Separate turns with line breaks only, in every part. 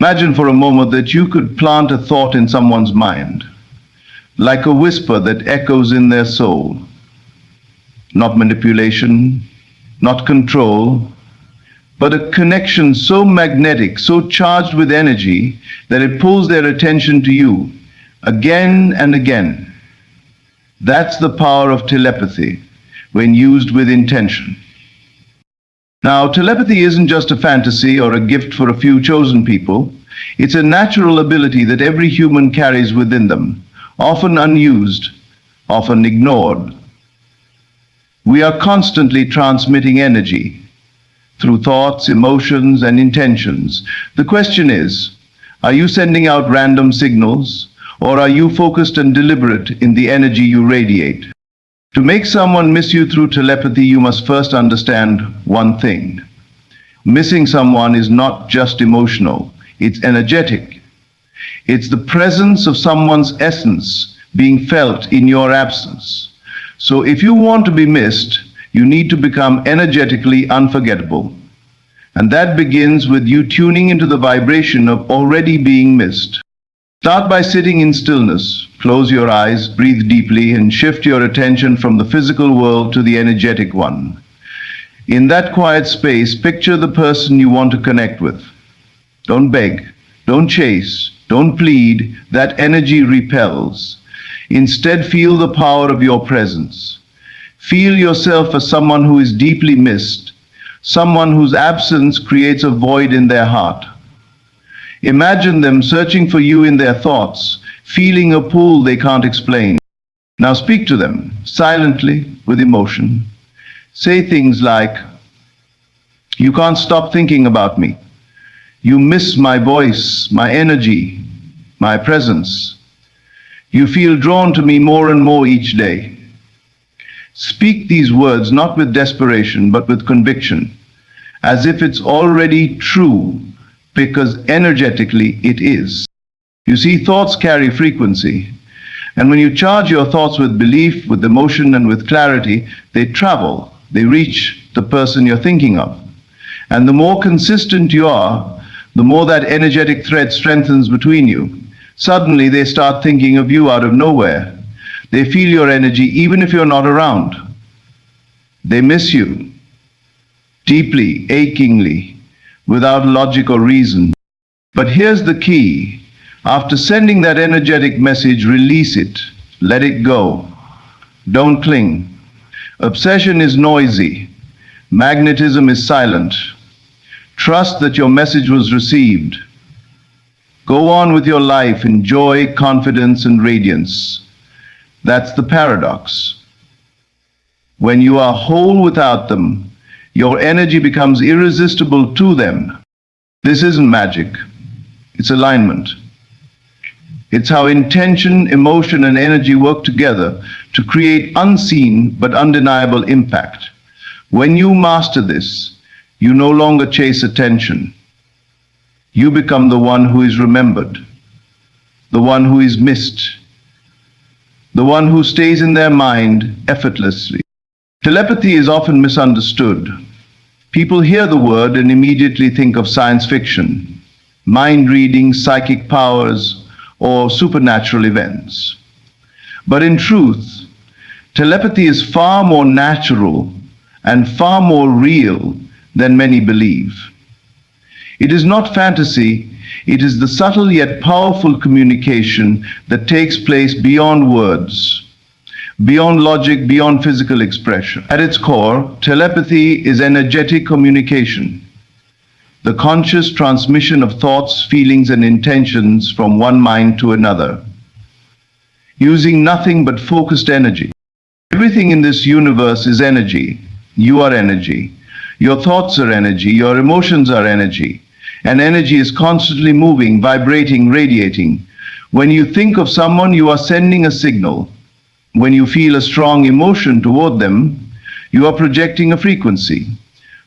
Imagine for a moment that you could plant a thought in someone's mind, like a whisper that echoes in their soul. Not manipulation, not control, but a connection so magnetic, so charged with energy, that it pulls their attention to you again and again. That's the power of telepathy when used with intention. Now, telepathy isn't just a fantasy or a gift for a few chosen people. It's a natural ability that every human carries within them, often unused, often ignored. We are constantly transmitting energy through thoughts, emotions, and intentions. The question is, are you sending out random signals, or are you focused and deliberate in the energy you radiate? To make someone miss you through telepathy, you must first understand one thing. Missing someone is not just emotional, it's energetic. It's the presence of someone's essence being felt in your absence. So if you want to be missed, you need to become energetically unforgettable. And that begins with you tuning into the vibration of already being missed. Start by sitting in stillness. Close your eyes, breathe deeply, and shift your attention from the physical world to the energetic one. In that quiet space, picture the person you want to connect with. Don't beg, don't chase, don't plead. That energy repels. Instead, feel the power of your presence. Feel yourself as someone who is deeply missed, someone whose absence creates a void in their heart. Imagine them searching for you in their thoughts, feeling a pull they can't explain. Now speak to them, silently, with emotion. Say things like, "You can't stop thinking about me. You miss my voice, my energy, my presence. You feel drawn to me more and more each day." Speak these words not with desperation, but with conviction, as if it's already true, because energetically it is. You see, thoughts carry frequency, and when you charge your thoughts with belief, with emotion, and with clarity, they travel, they reach the person you're thinking of. And the more consistent you are, the more that energetic thread strengthens between you. Suddenly they start thinking of you out of nowhere. They feel your energy even if you're not around. They miss you deeply, achingly, without logic or reason. But here's the key. After sending that energetic message, release it. Let it go. Don't cling. Obsession is noisy. Magnetism is silent. Trust that your message was received. Go on with your life in joy, confidence, and radiance. That's the paradox. When you are whole without them, your energy becomes irresistible to them. This isn't magic. It's alignment. It's how intention, emotion, and energy work together to create unseen but undeniable impact. When you master this, you no longer chase attention. You become the one who is remembered, the one who is missed, the one who stays in their mind effortlessly. Telepathy is often misunderstood. People hear the word and immediately think of science fiction, mind reading, psychic powers, or supernatural events. But in truth, telepathy is far more natural and far more real than many believe. It is not fantasy, it is the subtle yet powerful communication that takes place beyond words, beyond logic, beyond physical expression. At its core, telepathy is energetic communication, the conscious transmission of thoughts, feelings, and intentions from one mind to another, using nothing but focused energy. Everything in this universe is energy. You are energy. Your thoughts are energy. Your emotions are energy. And energy is constantly moving, vibrating, radiating. When you think of someone, you are sending a signal. When you feel a strong emotion toward them, you are projecting a frequency.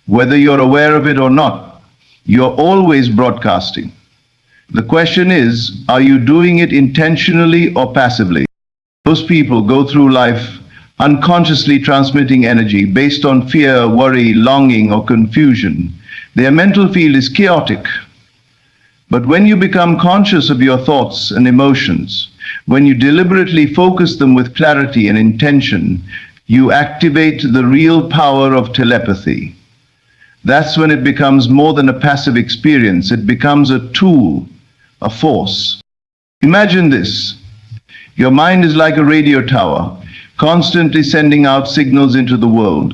Whether you're aware of it or not, you're always broadcasting. The question is, are you doing it intentionally or passively? Most people go through life unconsciously transmitting energy based on fear, worry, longing, or confusion. Their mental field is chaotic. But when you become conscious of your thoughts and emotions, when you deliberately focus them with clarity and intention, you activate the real power of telepathy. That's when it becomes more than a passive experience. It becomes a tool, a force. Imagine this. Your mind is like a radio tower, constantly sending out signals into the world.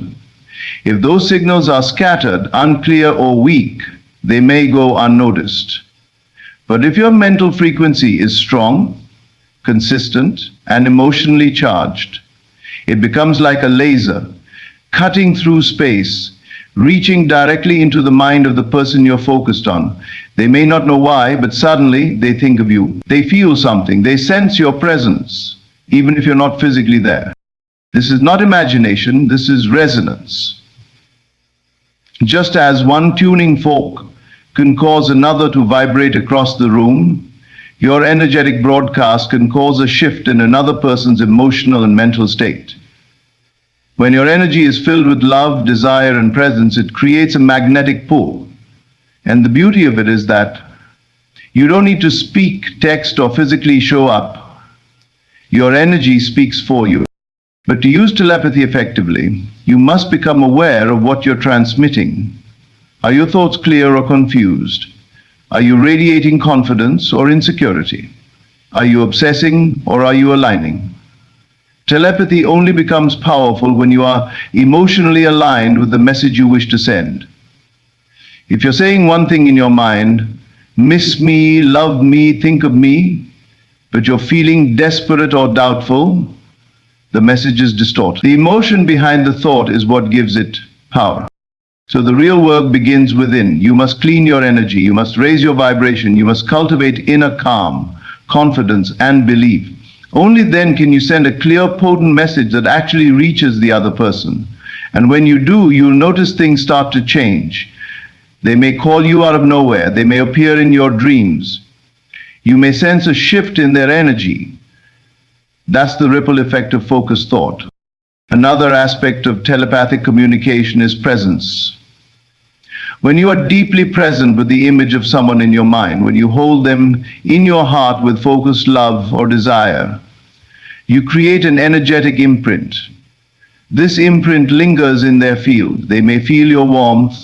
If those signals are scattered, unclear, or weak, they may go unnoticed. But if your mental frequency is strong, consistent, and emotionally charged, it becomes like a laser, cutting through space, reaching directly into the mind of the person you're focused on. They may not know why, but suddenly they think of you. They feel something. They sense your presence, even if you're not physically there. This is not imagination, this is resonance. Just as one tuning fork can cause another to vibrate across the room, your energetic broadcast can cause a shift in another person's emotional and mental state. When your energy is filled with love, desire, and presence, it creates a magnetic pull. And the beauty of it is that you don't need to speak, text, or physically show up. Your energy speaks for you. But to use telepathy effectively, you must become aware of what you're transmitting. Are your thoughts clear or confused? Are you radiating confidence or insecurity? Are you obsessing or are you aligning? Telepathy only becomes powerful when you are emotionally aligned with the message you wish to send. If you're saying one thing in your mind, miss me, love me, think of me, but you're feeling desperate or doubtful, the message is distorted. The emotion behind the thought is what gives it power. So the real work begins within. You must clean your energy, you must raise your vibration, you must cultivate inner calm, confidence, and belief. Only then can you send a clear, potent message that actually reaches the other person. And when you do, you'll notice things start to change. They may call you out of nowhere. They may appear in your dreams. You may sense a shift in their energy. That's the ripple effect of focused thought. Another aspect of telepathic communication is presence. When you are deeply present with the image of someone in your mind, when you hold them in your heart with focused love or desire, you create an energetic imprint. This imprint lingers in their field. They may feel your warmth,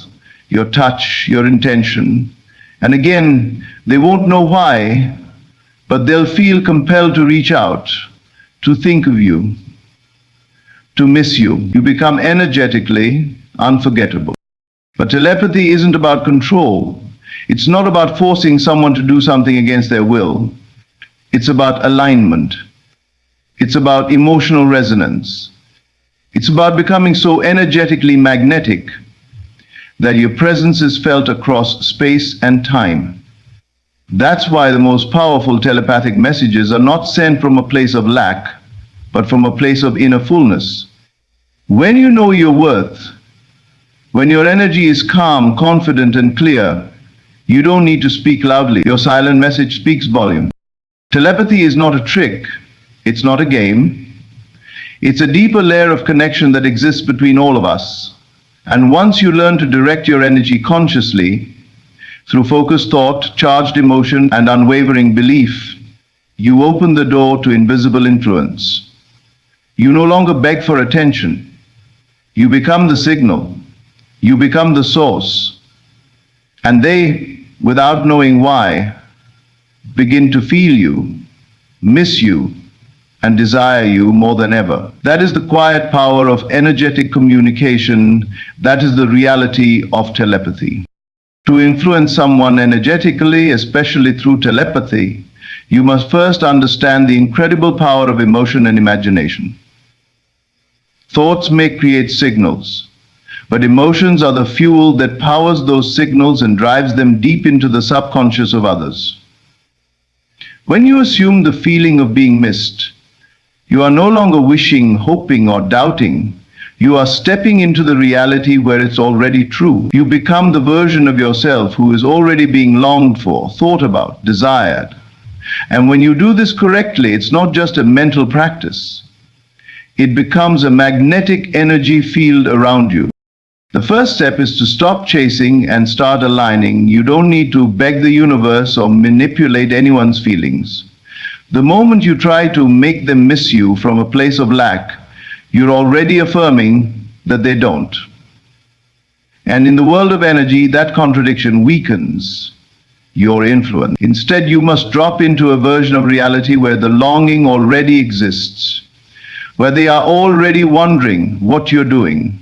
your touch, your intention. And again, they won't know why, but they'll feel compelled to reach out, to think of you, to miss you. You become energetically unforgettable. But telepathy isn't about control. It's not about forcing someone to do something against their will. It's about alignment. It's about emotional resonance. It's about becoming so energetically magnetic that your presence is felt across space and time. That's why the most powerful telepathic messages are not sent from a place of lack, but from a place of inner fullness. When you know your worth, when your energy is calm, confident, and clear, you don't need to speak loudly. Your silent message speaks volume. Telepathy is not a trick. It's not a game. It's a deeper layer of connection that exists between all of us. And once you learn to direct your energy consciously, through focused thought, charged emotion, and unwavering belief, you open the door to invisible influence. You no longer beg for attention. You become the signal. You become the source. And they, without knowing why, begin to feel you, miss you, and desire you more than ever. That is the quiet power of energetic communication. That is the reality of telepathy. To influence someone energetically, especially through telepathy, you must first understand the incredible power of emotion and imagination. Thoughts may create signals, but emotions are the fuel that powers those signals and drives them deep into the subconscious of others. When you assume the feeling of being missed, you are no longer wishing, hoping, or doubting. You are stepping into the reality where it's already true. You become the version of yourself who is already being longed for, thought about, desired. And when you do this correctly, it's not just a mental practice. It becomes a magnetic energy field around you. The first step is to stop chasing and start aligning. You don't need to beg the universe or manipulate anyone's feelings. The moment you try to make them miss you from a place of lack, you're already affirming that they don't. And in the world of energy, that contradiction weakens your influence. Instead, you must drop into a version of reality where the longing already exists, where they are already wondering what you're doing,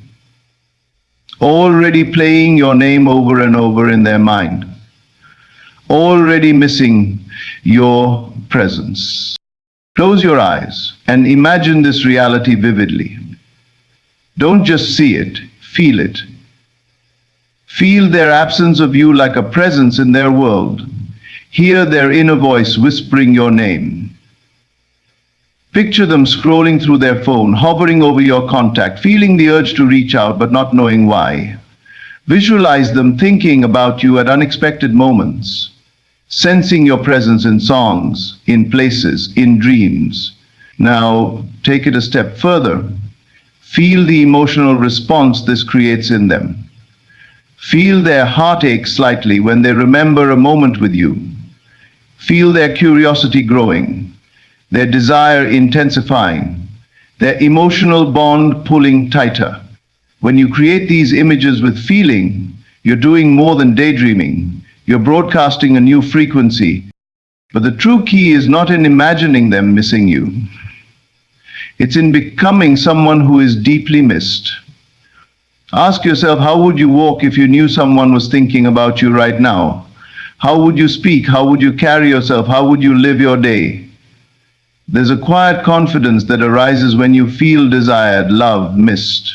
already playing your name over and over in their mind, already missing your presence. Close your eyes and imagine this reality vividly. Don't just see it, feel it. Feel their absence of you like a presence in their world. Hear their inner voice whispering your name. Picture them scrolling through their phone, hovering over your contact, feeling the urge to reach out but not knowing why. Visualize them thinking about you at unexpected moments, sensing your presence in songs, in places, in dreams. Now, take it a step further. Feel the emotional response this creates in them. Feel their heartache slightly when they remember a moment with you. Feel their curiosity growing, their desire intensifying, their emotional bond pulling tighter. When you create these images with feeling, you're doing more than daydreaming. You're broadcasting a new frequency. But the true key is not in imagining them missing you. It's in becoming someone who is deeply missed. Ask yourself, how would you walk if you knew someone was thinking about you right now? How would you speak? How would you carry yourself? How would you live your day? There's a quiet confidence that arises when you feel desired, loved, missed.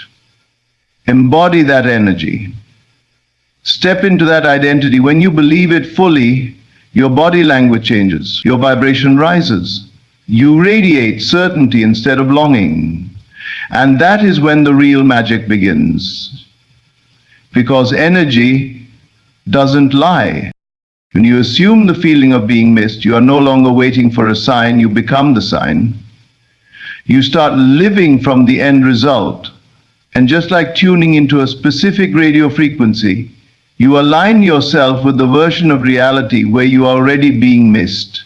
Embody that energy. Step into that identity. When you believe it fully, your body language changes. Your vibration rises. You radiate certainty instead of longing. And that is when the real magic begins. Because energy doesn't lie. When you assume the feeling of being missed, you are no longer waiting for a sign, you become the sign. You start living from the end result. And just like tuning into a specific radio frequency, you align yourself with the version of reality where you are already being missed.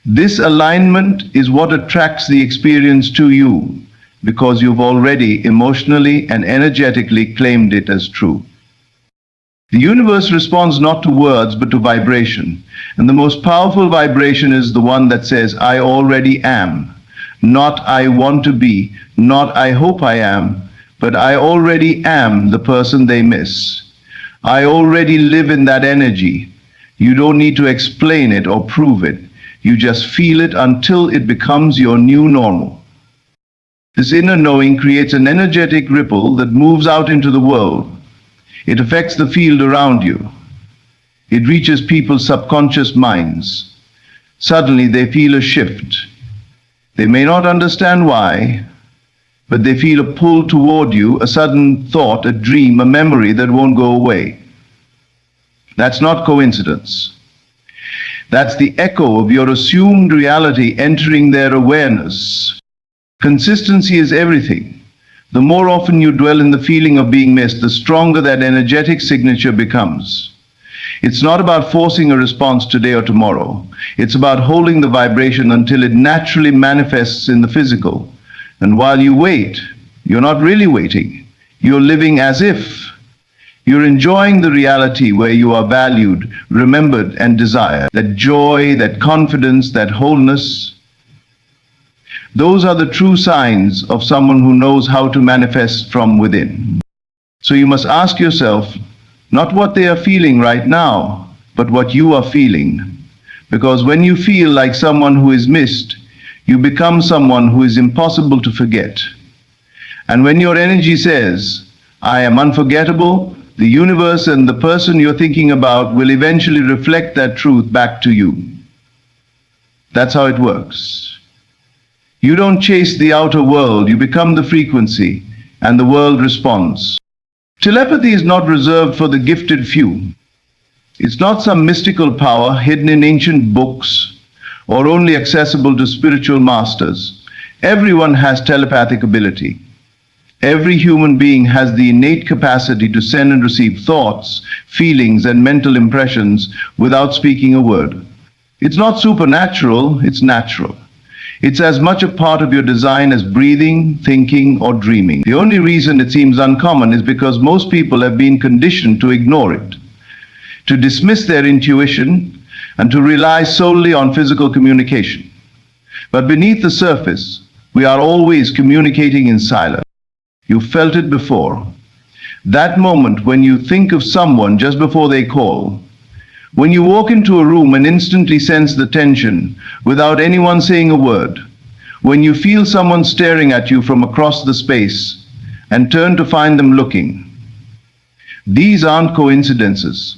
This alignment is what attracts the experience to you, because you've already emotionally and energetically claimed it as true. The universe responds not to words, but to vibration. And the most powerful vibration is the one that says, I already am. Not I want to be, not I hope I am, but I already am the person they miss. I already live in that energy. You don't need to explain it or prove it. You just feel it until it becomes your new normal. This inner knowing creates an energetic ripple that moves out into the world. It affects the field around you. It reaches people's subconscious minds. Suddenly they feel a shift. They may not understand why, but they feel a pull toward you, a sudden thought, a dream, a memory that won't go away. That's not coincidence. That's the echo of your assumed reality entering their awareness. Consistency is everything. The more often you dwell in the feeling of being missed, the stronger that energetic signature becomes. It's not about forcing a response today or tomorrow. It's about holding the vibration until it naturally manifests in the physical. And while you wait, you're not really waiting. You're living as if. You're enjoying the reality where you are valued, remembered, and desired. That joy, that confidence, that wholeness. Those are the true signs of someone who knows how to manifest from within. So you must ask yourself, not what they are feeling right now, but what you are feeling. Because when you feel like someone who is missed, you become someone who is impossible to forget. And when your energy says, I am unforgettable, the universe and the person you're thinking about will eventually reflect that truth back to you. That's how it works. You don't chase the outer world, you become the frequency, and the world responds. Telepathy is not reserved for the gifted few. It's not some mystical power hidden in ancient books or only accessible to spiritual masters. Everyone has telepathic ability. Every human being has the innate capacity to send and receive thoughts, feelings, and mental impressions without speaking a word. It's not supernatural, it's natural. It's as much a part of your design as breathing, thinking, or dreaming. The only reason it seems uncommon is because most people have been conditioned to ignore it, to dismiss their intuition, and to rely solely on physical communication. But beneath the surface, we are always communicating in silence. You felt it before. That moment when you think of someone just before they call, when you walk into a room and instantly sense the tension without anyone saying a word, when you feel someone staring at you from across the space and turn to find them looking. These aren't coincidences.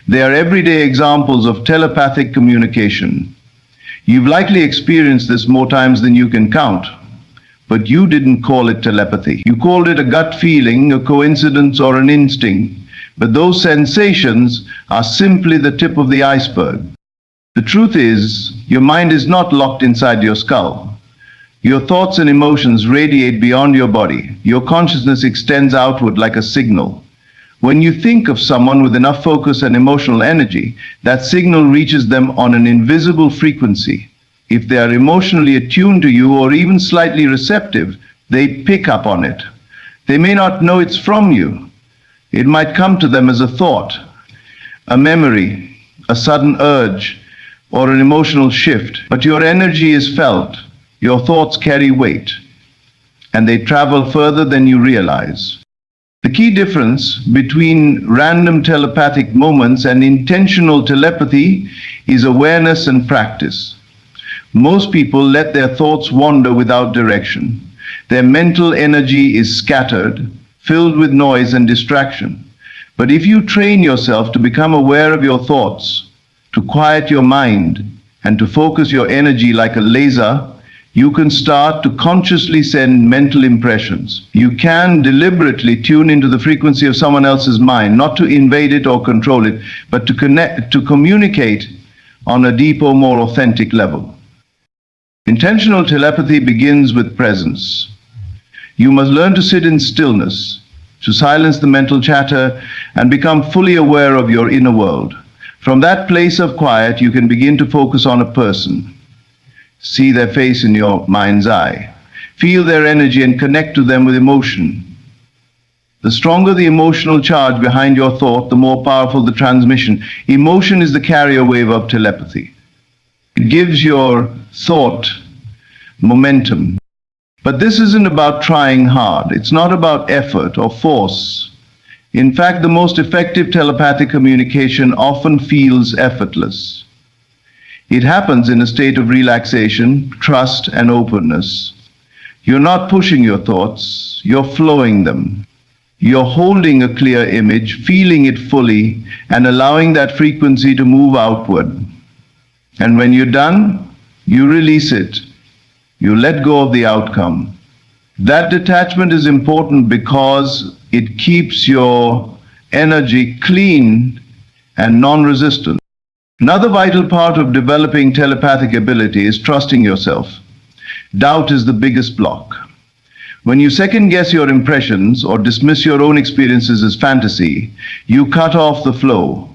They are everyday examples of telepathic communication. You've likely experienced this more times than you can count, but you didn't call it telepathy. You called it a gut feeling, a coincidence, or an instinct. But those sensations are simply the tip of the iceberg. The truth is, your mind is not locked inside your skull. Your thoughts and emotions radiate beyond your body. Your consciousness extends outward like a signal. When you think of someone with enough focus and emotional energy, that signal reaches them on an invisible frequency. If they are emotionally attuned to you or even slightly receptive, they pick up on it. They may not know it's from you. It might come to them as a thought, a memory, a sudden urge, or an emotional shift. But your energy is felt, your thoughts carry weight, and they travel further than you realize. The key difference between random telepathic moments and intentional telepathy is awareness and practice. Most people let their thoughts wander without direction. Their mental energy is scattered, filled with noise and distraction. But if you train yourself to become aware of your thoughts, to quiet your mind, and to focus your energy like a laser, you can start to consciously send mental impressions. You can deliberately tune into the frequency of someone else's mind, not to invade it or control it, but to communicate on a deeper, more authentic level. Intentional telepathy begins with presence. You must learn to sit in stillness, to silence the mental chatter, and become fully aware of your inner world. From that place of quiet, you can begin to focus on a person. See their face in your mind's eye. Feel their energy and connect to them with emotion. The stronger the emotional charge behind your thought, the more powerful the transmission. Emotion is the carrier wave of telepathy. It gives your thought momentum. But this isn't about trying hard. It's not about effort or force. In fact, the most effective telepathic communication often feels effortless. It happens in a state of relaxation, trust, and openness. You're not pushing your thoughts, you're flowing them. You're holding a clear image, feeling it fully, and allowing that frequency to move outward. And when you're done, you release it. You let go of the outcome. That detachment is important because it keeps your energy clean and non-resistant. Another vital part of developing telepathic ability is trusting yourself. Doubt is the biggest block. When you second-guess your impressions or dismiss your own experiences as fantasy, you cut off the flow.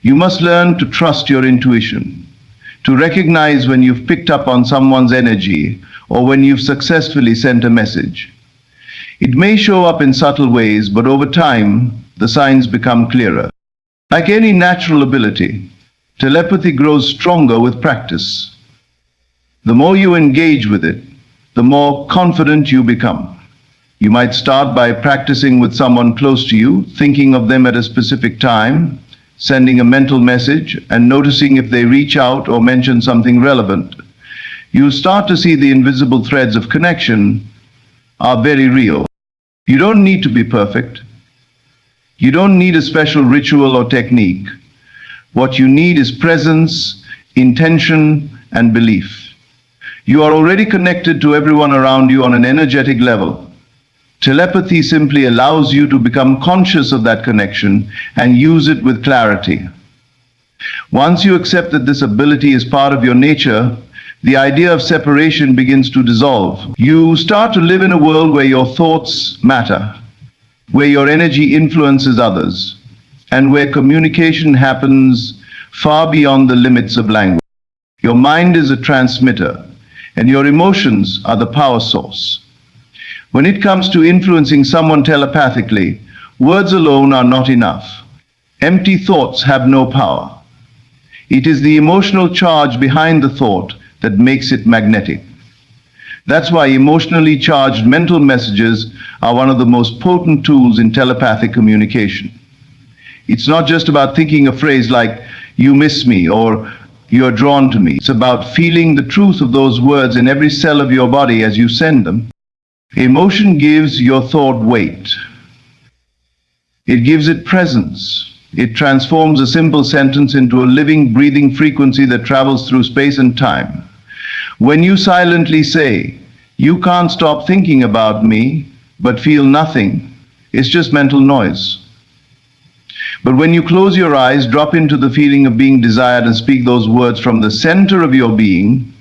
You must learn to trust your intuition, to recognize when you've picked up on someone's energy or when you've successfully sent a message. It may show up in subtle ways, but over time, the signs become clearer. Like any natural ability, telepathy grows stronger with practice. The more you engage with it, the more confident you become. You might start by practicing with someone close to you, thinking of them at a specific time, sending a mental message, and noticing if they reach out or mention something relevant. You'll start to see the invisible threads of connection are very real. You don't need to be perfect. You don't need a special ritual or technique. What you need is presence, intention, and belief. You are already connected to everyone around you on an energetic level. Telepathy simply allows you to become conscious of that connection and use it with clarity. Once you accept that this ability is part of your nature, The idea of separation begins to dissolve. You start to live in a world where your thoughts matter, where your energy influences others, and where communication happens far beyond the limits of language. Your mind is a transmitter, and your emotions are the power source. When it comes to influencing someone telepathically, words alone are not enough. Empty thoughts have no power. It is the emotional charge behind the thought that makes it magnetic. That's why emotionally charged mental messages are one of the most potent tools in telepathic communication. It's not just about thinking a phrase like, "you miss me," or "you're drawn to me." It's about feeling the truth of those words in every cell of your body as you send them. Emotion gives your thought weight. It gives it presence. It transforms a simple sentence into a living, breathing frequency that travels through space and time. When you silently say, "You can't stop thinking about me," but feel nothing, it's just mental noise. But when you close your eyes, drop into the feeling of being desired, and speak those words from the center of your being,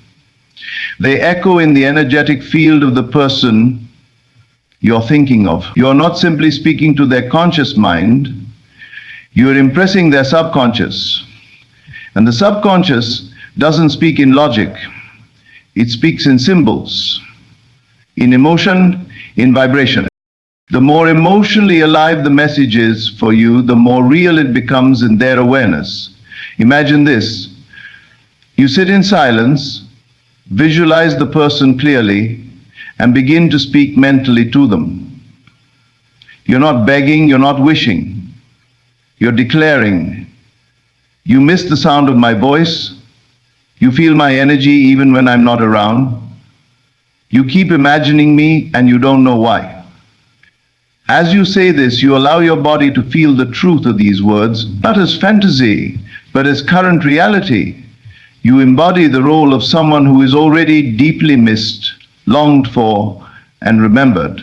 they echo in the energetic field of the person you're thinking of. You're not simply speaking to their conscious mind, you're impressing their subconscious. And the subconscious doesn't speak in logic. It speaks in symbols, in emotion, in vibration. The more emotionally alive the message is for you, the more real it becomes in their awareness. Imagine this. You sit in silence, visualize the person clearly, and begin to speak mentally to them. You're not begging, you're not wishing. You're declaring, "You miss the sound of my voice. You feel my energy even when I'm not around. You keep imagining me and you don't know why." As you say this, you allow your body to feel the truth of these words, not as fantasy, but as current reality. You embody the role of someone who is already deeply missed, longed for, and remembered.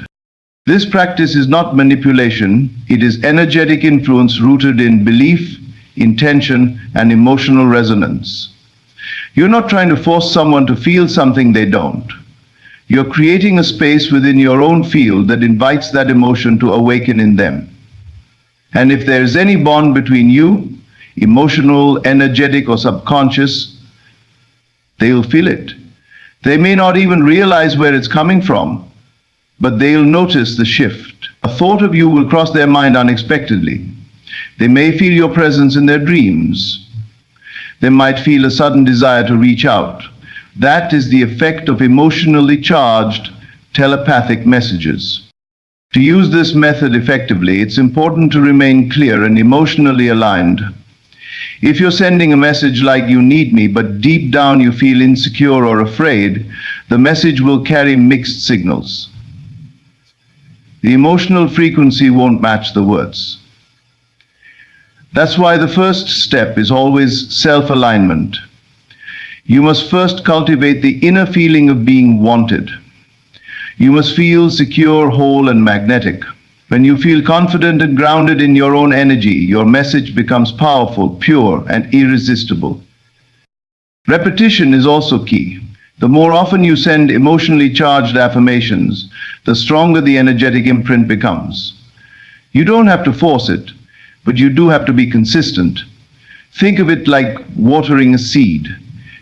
This practice is not manipulation, it is energetic influence rooted in belief, intention, and emotional resonance. You're not trying to force someone to feel something they don't. You're creating a space within your own field that invites that emotion to awaken in them. And if there's any bond between you, emotional, energetic, or subconscious, they'll feel it. They may not even realize where it's coming from, but they'll notice the shift. A thought of you will cross their mind unexpectedly. They may feel your presence in their dreams. They might feel a sudden desire to reach out. That is the effect of emotionally charged telepathic messages. To use this method effectively, it's important to remain clear and emotionally aligned. If you're sending a message like "you need me," but deep down you feel insecure or afraid, the message will carry mixed signals. The emotional frequency won't match the words. That's why the first step is always self-alignment. You must first cultivate the inner feeling of being wanted. You must feel secure, whole, and magnetic. When you feel confident and grounded in your own energy, your message becomes powerful, pure, and irresistible. Repetition is also key. The more often you send emotionally charged affirmations, the stronger the energetic imprint becomes. You don't have to force it, but you do have to be consistent. Think of it like watering a seed.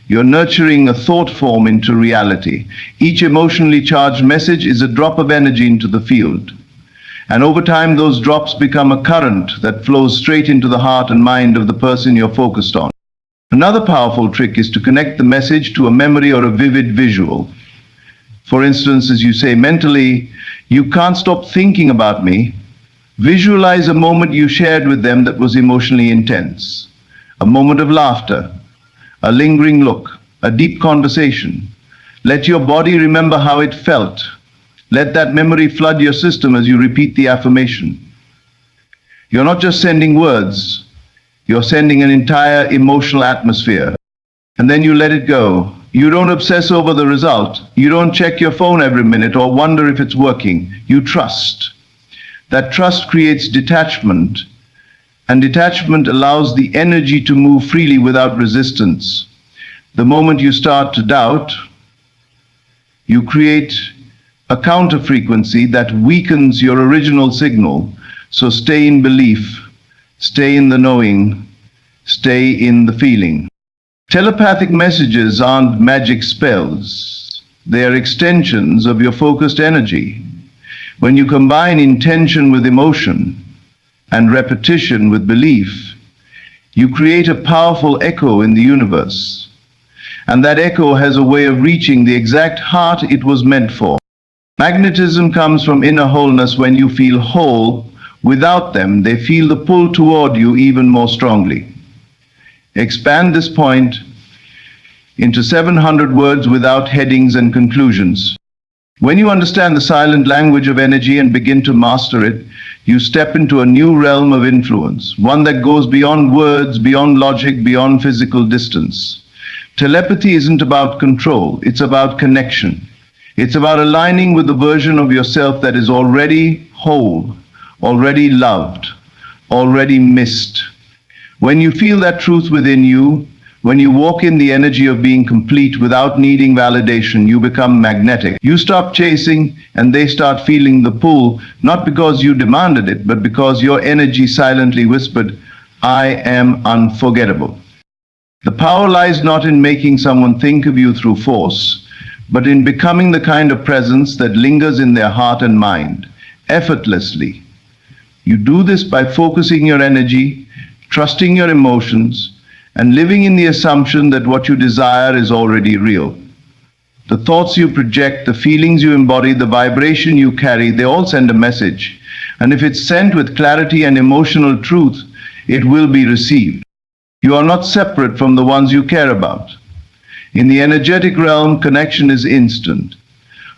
You're nurturing a thought form into reality. Each emotionally charged message is a drop of energy into the field. And over time, those drops become a current that flows straight into the heart and mind of the person you're focused on. Another powerful trick is to connect the message to a memory or a vivid visual. For instance, as you say mentally, "You can't stop thinking about me," visualize a moment you shared with them that was emotionally intense. A moment of laughter, a lingering look, a deep conversation. Let your body remember how it felt. Let that memory flood your system as you repeat the affirmation. You're not just sending words, you're sending an entire emotional atmosphere. And then you let it go. You don't obsess over the result. You don't check your phone every minute or wonder if it's working. You trust. That trust creates detachment, and detachment allows the energy to move freely without resistance. The moment you start to doubt, you create a counter frequency that weakens your original signal. So stay in belief, stay in the knowing, stay in the feeling. Telepathic messages aren't magic spells. They are extensions of your focused energy. When you combine intention with emotion and repetition with belief, you create a powerful echo in the universe. And that echo has a way of reaching the exact heart it was meant for. Magnetism comes from inner wholeness. When you feel whole, without them, they feel the pull toward you even more strongly. Expand this point into 700 words without headings and conclusions. When you understand the silent language of energy and begin to master it, you step into a new realm of influence, one that goes beyond words, beyond logic, beyond physical distance. Telepathy isn't about control, it's about connection. It's about aligning with the version of yourself that is already whole, already loved, already missed. When you feel that truth within you, when you walk in the energy of being complete without needing validation, you become magnetic. You stop chasing and they start feeling the pull, not because you demanded it, but because your energy silently whispered, "I am unforgettable." The power lies not in making someone think of you through force, but in becoming the kind of presence that lingers in their heart and mind, effortlessly. You do this by focusing your energy, trusting your emotions, and living in the assumption that what you desire is already real. The thoughts you project, the feelings you embody, the vibration you carry, they all send a message. And if it's sent with clarity and emotional truth, it will be received. You are not separate from the ones you care about. In the energetic realm, connection is instant.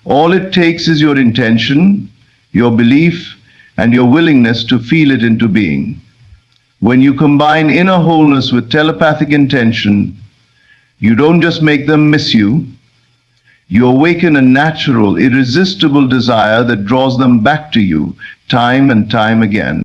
All it takes is your intention, your belief, and your willingness to feel it into being. When you combine inner wholeness with telepathic intention, you don't just make them miss you, you awaken a natural, irresistible desire that draws them back to you time and time again.